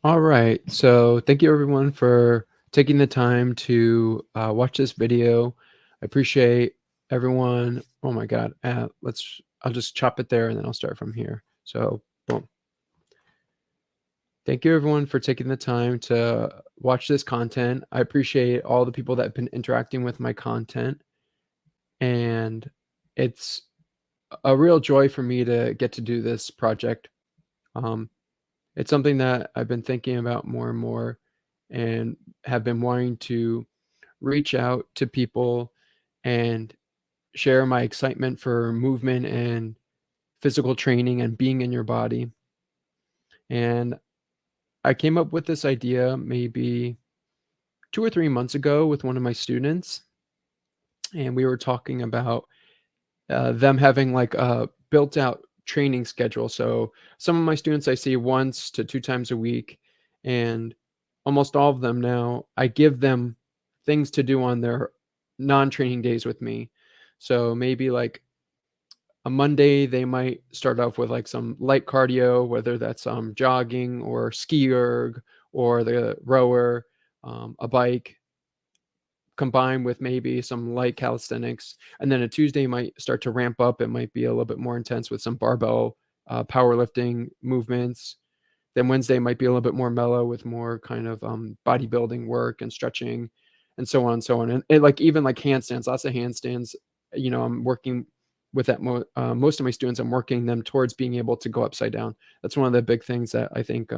All right. So thank you everyone for taking the time to watch this video. I appreciate everyone. Oh my God. I'll just chop it there and then I'll start from here. So boom. Thank you everyone for taking the time to watch this content. I appreciate all the people that have been interacting with my content, and it's a real joy for me to get to do this project. Um, It's something that I've been thinking about more and more and have been wanting to reach out to people and share my excitement for movement and physical training and being in your body. And I came up with this idea maybe 2 or 3 months ago with one of my students, and we were talking about them having like a built out training schedule. So some of my students I see once to two times a week, and almost all of them now, I give them things to do on their non-training days with me. So maybe like a Monday, they might start off with like some light cardio, whether that's jogging or ski erg or the rower, a bike, combined with maybe some light calisthenics. And then a Tuesday might start to ramp up. It might be a little bit more intense with some barbell powerlifting movements. Then Wednesday might be a little bit more mellow with more kind of bodybuilding work and stretching and so on and so on. And like even like handstands, lots of handstands. I'm working with that. Most of my students, I'm working them towards being able to go upside down. That's one of the big things that I think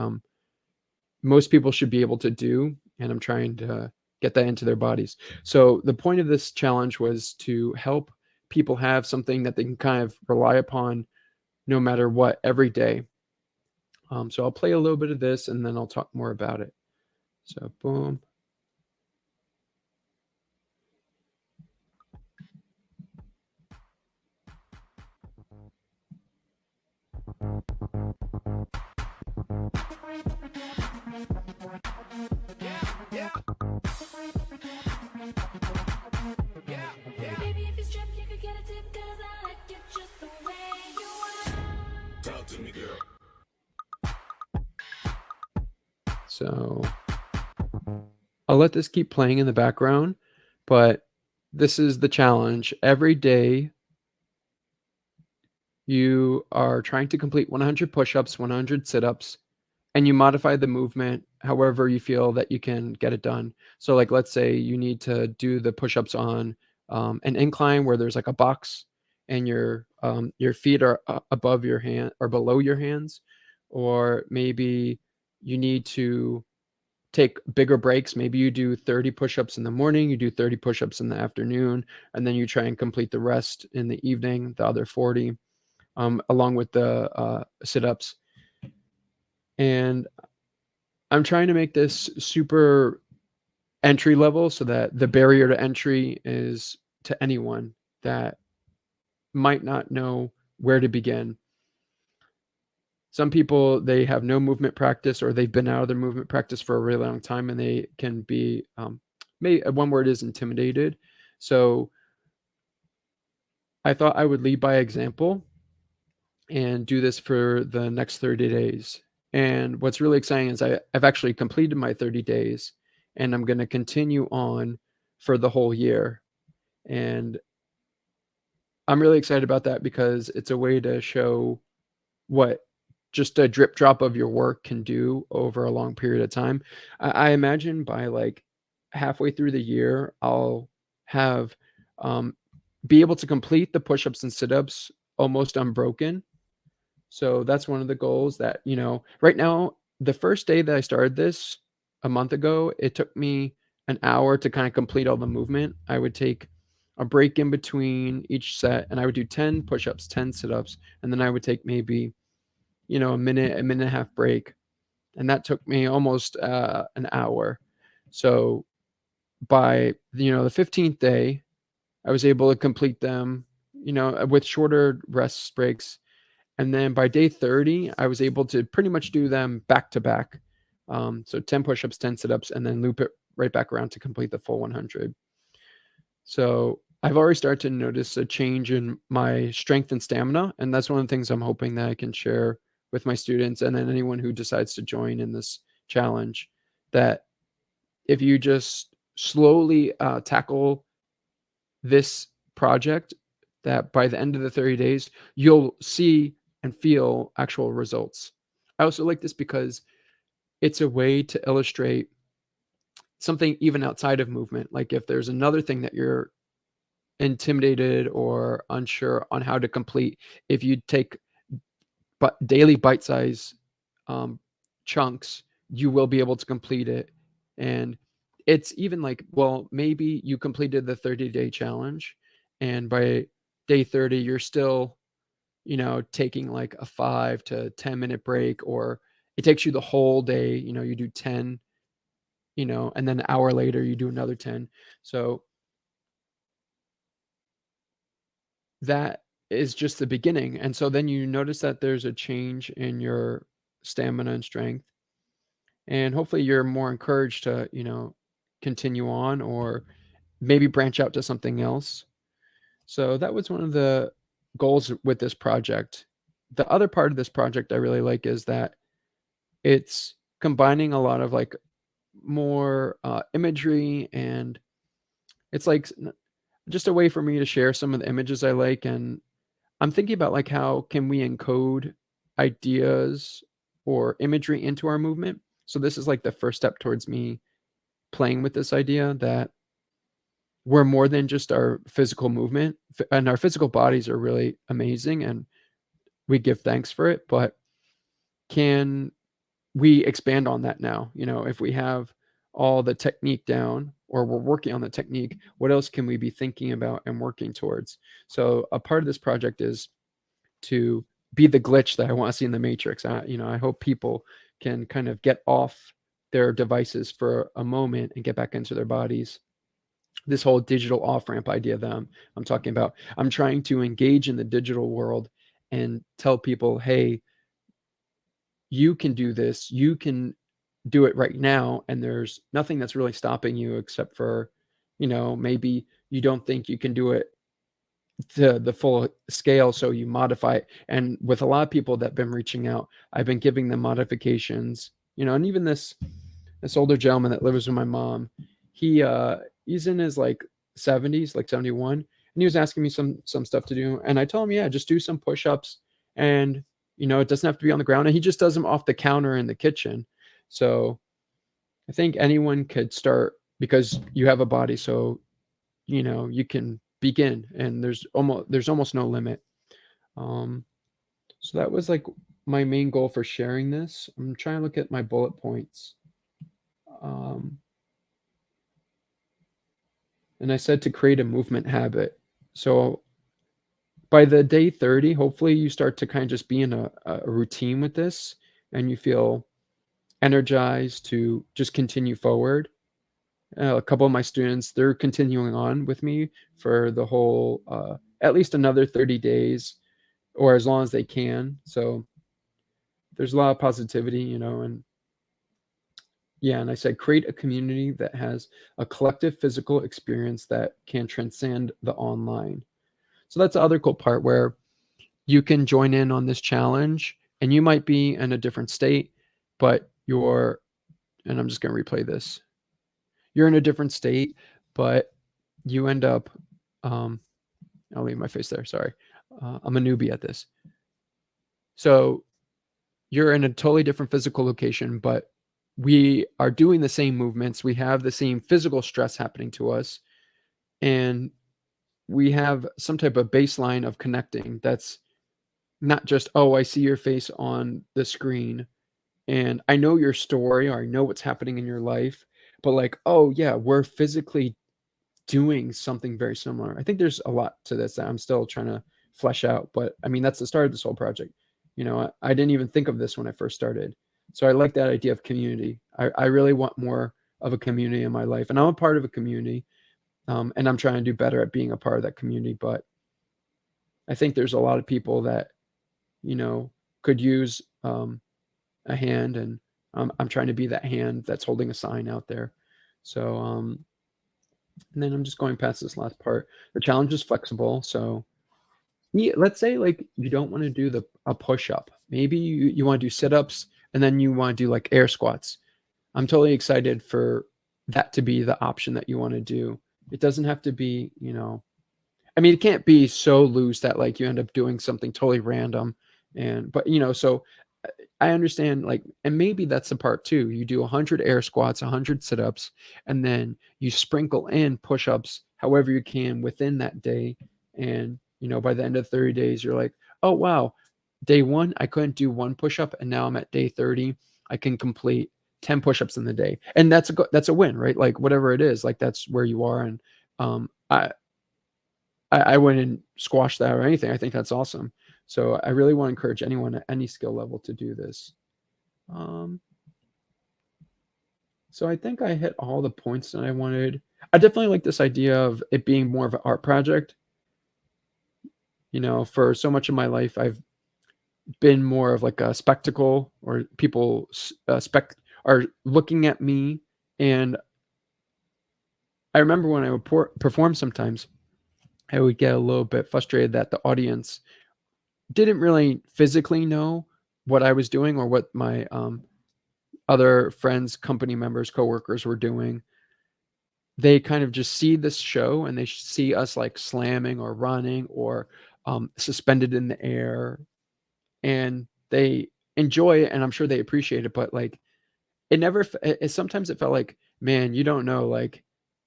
most people should be able to do, and I'm trying to get that into their bodies. So the point of this challenge was to help people have something that they can kind of rely upon no matter what every day. So I'll play a little bit of this and then I'll talk more about it. So boom. So I'll let this keep playing in the background, but this is the challenge. Every day you are trying to complete 100 push-ups, 100 sit-ups, and you modify the movement however you feel that you can get it done. So like, let's say you need to do the push-ups on an incline where there's like a box and your feet are above your hand or below your hands, or maybe you need to take bigger breaks. Maybe you do 30 push-ups in the morning, you do 30 push-ups in the afternoon, and then you try and complete the rest in the evening, the other 40, along with the sit-ups. And I'm trying to make this super entry level so that the barrier to entry is to anyone that might not know where to begin. Some people, they have no movement practice or they've been out of their movement practice for a really long time and they can be, one word is intimidated. So I thought I would lead by example and do this for the next 30 days. And what's really exciting is I've actually completed my 30 days and I'm going to continue on for the whole year. And I'm really excited about that because it's a way to show what just a drip drop of your work can do over a long period of time. I imagine by like halfway through the year, I'll have be able to complete the push-ups and sit-ups almost unbroken. So that's one of the goals that, right now, the first day that I started this a month ago, it took me an hour to kind of complete all the movement. I would take a break in between each set and I would do 10 push-ups, 10 sit-ups, and then I would take maybe, a minute and a half break. And that took me almost an hour. So by, the 15th day, I was able to complete them, with shorter rest breaks. And then by day 30, I was able to pretty much do them back to back. So 10 push-ups, 10 sit-ups, and then loop it right back around to complete the full 100. So I've already started to notice a change in my strength and stamina. And that's one of the things I'm hoping that I can share with my students and then anyone who decides to join in this challenge that if you just slowly tackle this project, that by the end of the 30 days, you'll see and feel actual results. I also like this because it's a way to illustrate something even outside of movement. Like if there's another thing that you're intimidated or unsure on how to complete, if you take but daily bite size um, chunks, you will be able to complete it. And it's even like, well, maybe you completed the 30-day challenge, and by day 30, you're still, taking like a 5 to 10 minute break, or it takes you the whole day, you do 10, and then an hour later, you do another 10. So that is just the beginning. And so then you notice that there's a change in your stamina and strength, and hopefully you're more encouraged to continue on, or maybe branch out to something else. So that was one of the goals with this project. The other part of this project I really like is that it's combining a lot of like more imagery, and it's like just a way for me to share some of the images I like. And I'm thinking about like how can we encode ideas or imagery into our movement. So this is like the first step towards me playing with this idea that we're more than just our physical movement, and our physical bodies are really amazing and we give thanks for it, but can we expand on that now? If we have all the technique down, or we're working on the technique, what else can we be thinking about and working towards? So a part of this project is to be the glitch that I want to see in the matrix. I hope people can kind of get off their devices for a moment and get back into their bodies. This whole digital off ramp idea that I'm talking about. I'm trying to engage in the digital world and tell people, hey, you can do this. You can do it right now. And there's nothing that's really stopping you except for, maybe you don't think you can do it to the full scale, so you modify it. And with a lot of people that have been reaching out, I've been giving them modifications, and even this older gentleman that lives with my mom, he's in his like 70s, like 71, and he was asking me some stuff to do, and I told him, yeah, just do some push-ups, and it doesn't have to be on the ground, and he just does them off the counter in the kitchen. So I think anyone could start, because you have a body, so you can begin, and there's almost no limit. um so that was like my main goal for sharing this. I'm trying to look at my bullet points. um and I said to create a movement habit. So by the day 30, hopefully you start to kind of just be in a routine with this, and you feel energized to just continue forward. A couple of my students, they're continuing on with me for the whole at least another 30 days, or as long as they can. So there's a lot of positivity, and yeah, and I said create a community that has a collective physical experience that can transcend the online. So that's the other cool part, where you can join in on this challenge, and you might be in a different state, but and I'm just going to replay this. You're in a different state, but you end up, um, I'll leave my face there. Sorry. I'm a newbie at this. So you're in a totally different physical location, but we are doing the same movements. We have the same physical stress happening to us, and we have some type of baseline of connecting that's not just, oh, I see your face on the screen and I know your story, or I know what's happening in your life, but like, oh yeah, we're physically doing something very similar. I think there's a lot to this that I'm still trying to flesh out, but I mean, that's the start of this whole project. I didn't even think of this when I first started. So I like that idea of community. I really want more of a community in my life, and I'm a part of a community, and I'm trying to do better at being a part of that community. But I think there's a lot of people that, could use a hand, and I'm trying to be that hand that's holding a sign out there. So, and then I'm just going past this last part. The challenge is flexible. So, yeah, let's say like you don't want to do a push up. Maybe you want to do sit ups, and then you want to do like air squats. I'm totally excited for that to be the option that you want to do. It doesn't have to be, I mean, it can't be so loose that like you end up doing something totally random. But so I understand, like, and maybe that's the part too. You do 100 air squats, 100 sit-ups, and then you sprinkle in push-ups however you can within that day. And by the end of 30 days, you're like, oh wow, day one I couldn't do one push-up, and now I'm at day 30. I can complete 10 push-ups in the day, and that's a win, right? Like whatever it is, like that's where you are. And um, I I wouldn't squash that or anything. I think that's awesome. So I really want to encourage anyone at any skill level to do this. Um, so I think I hit all the points that I wanted. I definitely like this idea of it being more of an art project. For so much of my life, I've been more of like a spectacle, or people are looking at me. And I remember when I would perform sometimes, I would get a little bit frustrated that the audience didn't really physically know what I was doing or what my other friends, company members, coworkers were doing. They kind of just see this show and they see us like slamming or running or suspended in the air, and they enjoy it, and I'm sure they appreciate it. But like, it never. Sometimes it felt like, man, you don't know. Like,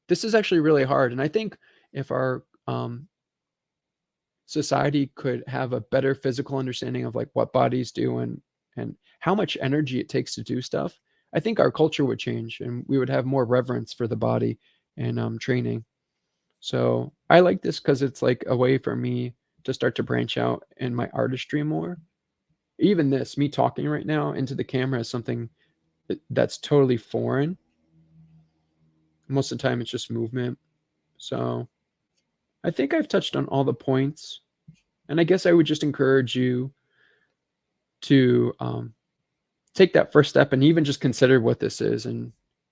this is actually really hard. And I think if our society could have a better physical understanding of like what bodies do and how much energy it takes to do stuff, I think our culture would change and we would have more reverence for the body and training. So I like this because it's like a way for me to start to branch out in my artistry more. Even this, me talking right now into the camera, is something that's totally foreign. Most of the time, it's just movement. So I think I've touched on all the points. And I guess I would just encourage you to take that first step and even just consider what this is. And,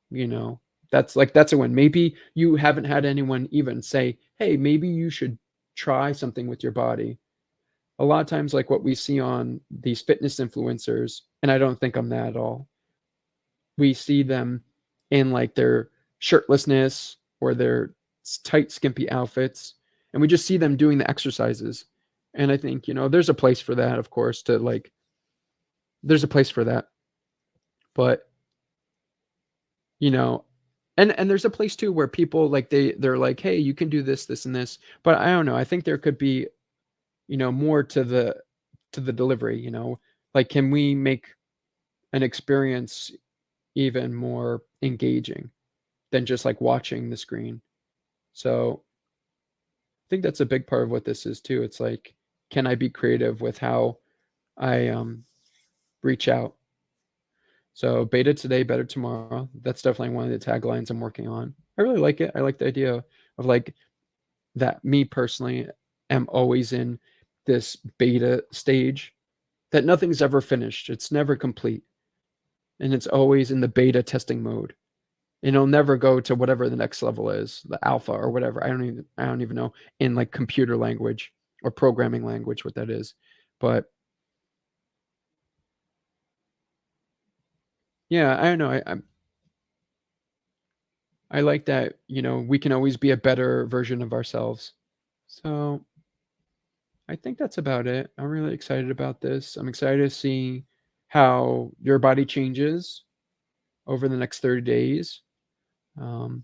you know, that's a win. Maybe you haven't had anyone even say, hey, maybe you should try something with your body. A lot of times, like what we see on these fitness influencers, and I don't think I'm that at all, we see them in like their shirtlessness or their tight, skimpy outfits, and we just see them doing the exercises. And I think, there's a place for that, of course, to like, there's a place for that. But, you know, and there's a place too where people like they're like, hey, you can do this, this, and this. But I don't know. I think there could be, more to the delivery, like, can we make an experience even more engaging than just like watching the screen? So I think that's a big part of what this is too. It's like, can I be creative with how I reach out? So beta today, better tomorrow. That's definitely one of the taglines I'm working on. I really like it. I like the idea of like that. Me personally am always in this beta stage, that nothing's ever finished. It's never complete. And it's always in the beta testing mode. And it'll never go to whatever the next level is, the alpha or whatever. I don't even know in like computer language or programming language what that is. But yeah, I don't know. I like that, we can always be a better version of ourselves. So I think that's about it. I'm really excited about this. I'm excited to see how your body changes over the next 30 days. Um,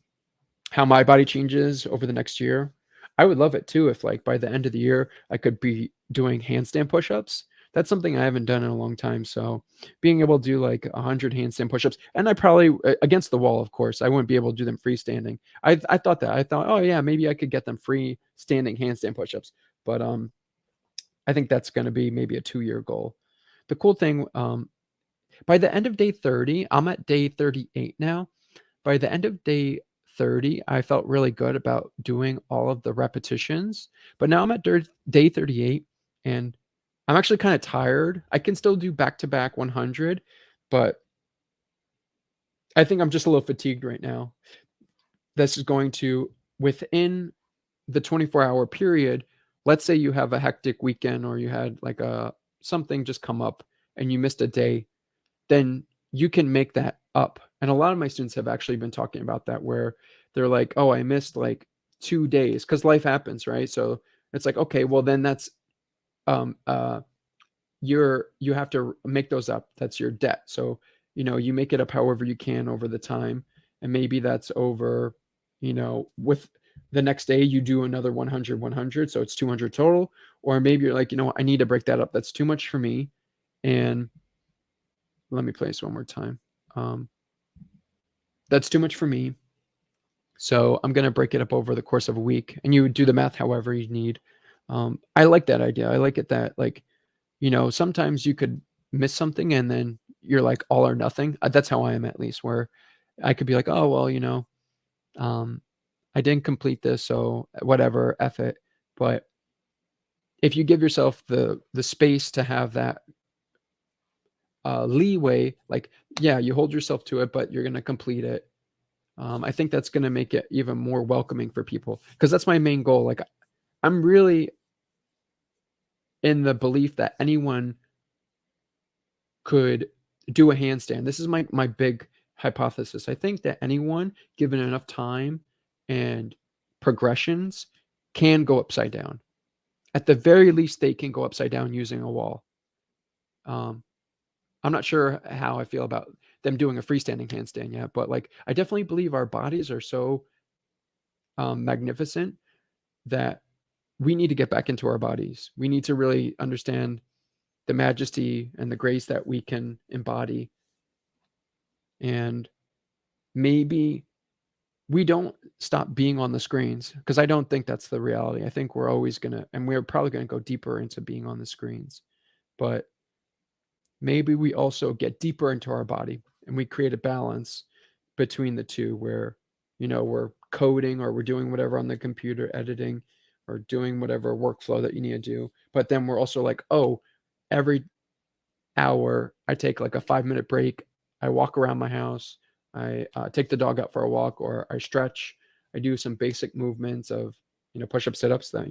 how my body changes over the next year. I would love it too if like by the end of the year I could be doing handstand push-ups. That's something I haven't done in a long time. So being able to do like 100 handstand push-ups, and I probably against the wall, of course, I wouldn't be able to do them freestanding. I thought that. I thought, oh yeah, maybe I could get them freestanding handstand push-ups. But I think that's going to be maybe a 2-year goal. The cool thing, by the end of day 30, I'm at day 38 now. By the end of day 30, I felt really good about doing all of the repetitions. But now I'm at day 38 and I'm actually kind of tired. I can still do back to back 100, but I think I'm just a little fatigued right now. This is going to, within the 24-hour period, let's say you have a hectic weekend or you had like something just come up and you missed a day, then you can make that up. And a lot of my students have actually been talking about that, where they're like, oh, I missed like 2 days because life happens, right? So it's like, okay, well then that's um uh you have to make those up. That's your debt. So, you make it up however you can over the time. And maybe that's over, with the next day you do another 100, 100. So it's 200 total. Or maybe you're like, I need to break that up. That's too much for me. And let me play this one more time. Um, that's too much for me. So I'm going to break it up over the course of a week. And you do the math however you need. I like that idea. I like it that, like, sometimes you could miss something and then you're like all or nothing. That's how I am, at least, where I could be like, oh, well, um, I didn't complete this, so whatever, F it. But if you give yourself the space to have that leeway, like, yeah, you hold yourself to it, but you're going to complete it. I think that's going to make it even more welcoming for people, because that's my main goal. Like, I'm really in the belief that anyone could do a handstand. This is my big hypothesis. I think that anyone, given enough time and progressions, can go upside down. At the very least, they can go upside down using a wall. Um, I'm not sure how I feel about them doing a freestanding handstand yet, but like, I definitely believe our bodies are so magnificent that we need to get back into our bodies. We need to really understand the majesty and the grace that we can embody. And maybe we don't stop being on the screens, because I don't think that's the reality. I think we're always going to, and we're probably going to go deeper into being on the screens. But maybe we also get deeper into our body and we create a balance between the two, where, we're coding or we're doing whatever on the computer, editing or doing whatever workflow that you need to do. But then we're also like, oh, every hour I take like a 5-minute break. I walk around my house. I take the dog out for a walk, or I stretch. I do some basic movements of, push-ups, sit-ups. That,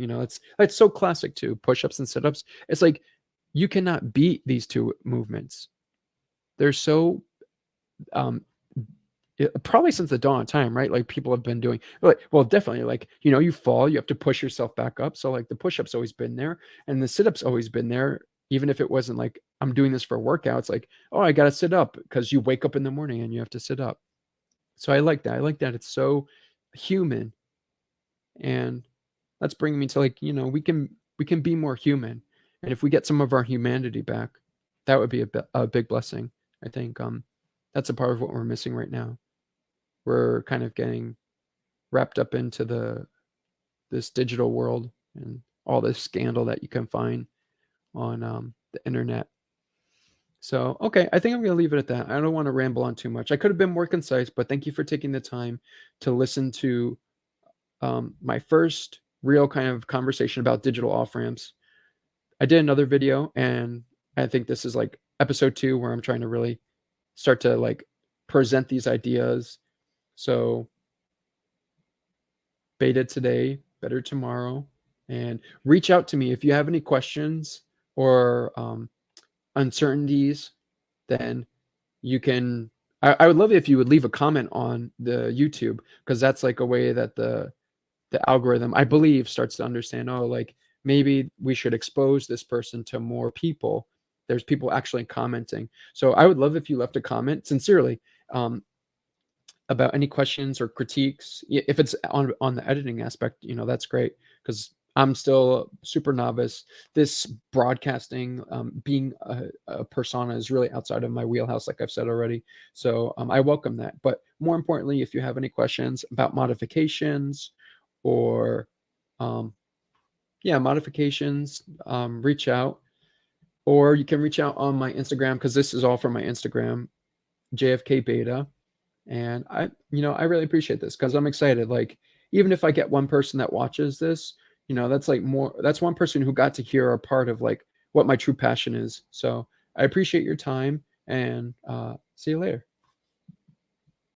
it's so classic too. Push-ups and sit-ups. It's like, you cannot beat these two movements. They're so um, probably since the dawn of time, right? Like, people have been doing, like, well, definitely, like, you fall, you have to push yourself back up. So like, the push-ups always been there, and the sit-ups always been there. Even if it wasn't like I'm doing this for a workout, it's like, oh, I got to sit up, because you wake up in the morning and you have to sit up. So I like that. I like that it's so human. And that's bringing me to, like, we can be more human. And if we get some of our humanity back, that would be a big blessing. I think that's a part of what we're missing right now. We're kind of getting wrapped up into this digital world and all this scandal that you can find on the internet. So, okay, I think I'm going to leave it at that. I don't want to ramble on too much. I could have been more concise, but thank you for taking the time to listen to my first real kind of conversation about digital off ramps. I did another video, and I think this is like episode 2, where I'm trying to really start to like present these ideas. So, beta today, better tomorrow. And reach out to me if you have any questions or uncertainties. Then you can, I would love it if you would leave a comment on the YouTube, because that's like a way that the algorithm, I believe, starts to understand, oh, like, maybe we should expose this person to more people. There's people actually commenting. So I would love if you left a comment sincerely, about any questions or critiques. If it's on the editing aspect, that's great, because I'm still super novice. This broadcasting, being a persona, is really outside of my wheelhouse, like I've said already. So I welcome that. But more importantly, if you have any questions about modifications, or yeah, modifications, reach out. Or you can reach out on my Instagram, because this is all from my Instagram, JFK Beta. And I really appreciate this, because I'm excited. Like, even if I get one person that watches this, that's like that's one person who got to hear a part of like what my true passion is. So I appreciate your time, and see you later.